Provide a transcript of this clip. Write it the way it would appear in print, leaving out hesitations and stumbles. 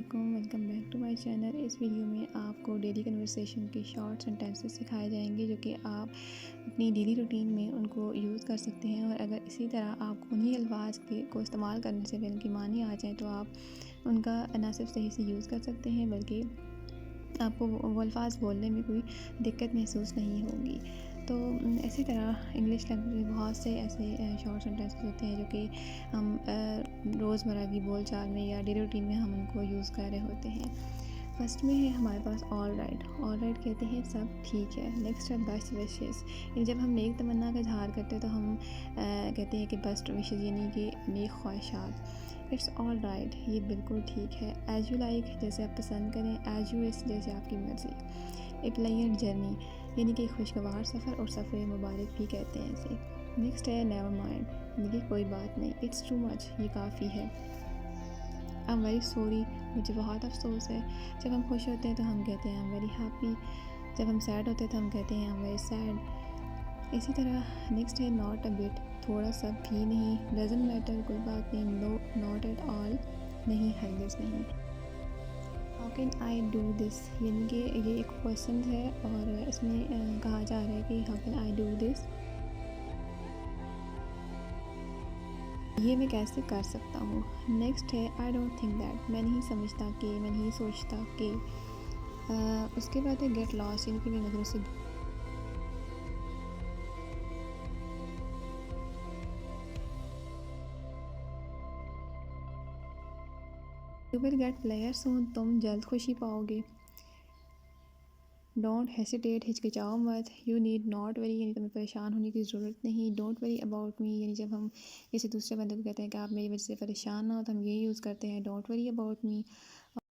वालेकुम, welcome back to my channel. इस video में आपको डेली कन्वर्सेशन के शॉर्ट सेंटेंसेस सिखाए जाएंगे जो कि आप अपनी डेली रूटीन में उनको यूज़ कर सकते हैं। और अगर इसी तरह आपको उन्हीं अल्फाज के को इस्तेमाल करने से पहले उनकी मानी आ जाए तो आप उनका ना सिर्फ सही से यूज़ कर सकते हैं बल्कि आपको वो अल्फाज बोलने में कोई दिक्कत महसूस नहीं होगी। तो इसी तरह इंग्लिश लैंग्वेज में बहुत से ऐसे शॉर्ट सेंटेंसेस होते हैं जो कि हम रोज़मर्रा की बोल चाल में या डेली रूटीन में हम उनको यूज़ कर रहे होते हैं। फर्स्ट में है हमारे पास ऑल राइट। ऑल राइट कहते हैं सब ठीक है। नेक्स्ट है बेस्ट विशेस, यानी जब हम नेक तमन्ना का इजहार करते हैं तो हम कहते हैं कि बेस्ट विशेस यानी कि नेक ख्वाहिशात। इट्स ऑल राइट, ये बिल्कुल ठीक है। एज यू लाइक, जैसे आप पसंद करें। एज यू विश, जैसे आपकी मर्ज़ी। ए प्लेजेंट जर्नी, यानी कि खुशगवार सफ़र, और सफ़र मुबारक भी कहते हैं इसे। नेक्स्ट है नेवर माइंड, यानी कि कोई बात नहीं। इट्स टू मच, ये काफ़ी है। आई एम वेरी सॉरी, मुझे बहुत अफसोस है। जब हम खुश होते हैं तो हम कहते हैं आई एम वेरी हैप्पी। जब हम सैड होते हैं तो हम कहते हैं आई एम वेरी सैड। इसी तरह नेक्स्ट है नॉट अ बिट, थोड़ा सा भी नहीं। डजंट मैटर, कोई बात नहीं। नो, नॉट एट ऑल, नहीं हरगिज़ नहीं। How can I do this, यानी कि ये एक क्वेश्चन है और इसमें कहा जा रहा है कि how can I do this, ये मैं कैसे कर सकता हूँ। नेक्स्ट है आई डोंट थिंक दैट, मैं नहीं समझता कि, मैं नहीं सोचता कि। उसके बाद है गेट लॉस्ट, यानी कि मैं नज़रों से यू विल गेट प्लेयर सून, तुम जल्द खुशी पाओगे। डोंट हेसिटेट, हिचकिचाओ मत। यू नीड नॉट वरी, यानी तुम्हें परेशान होने की ज़रूरत नहीं। डोंट वरी अबाउट मी, यानी जब हम किसी दूसरे बंदे को कहते हैं कि आप मेरी वजह से परेशान ना हो तो हम ये यूज़ करते हैं डोंट वरी अबाउट मी।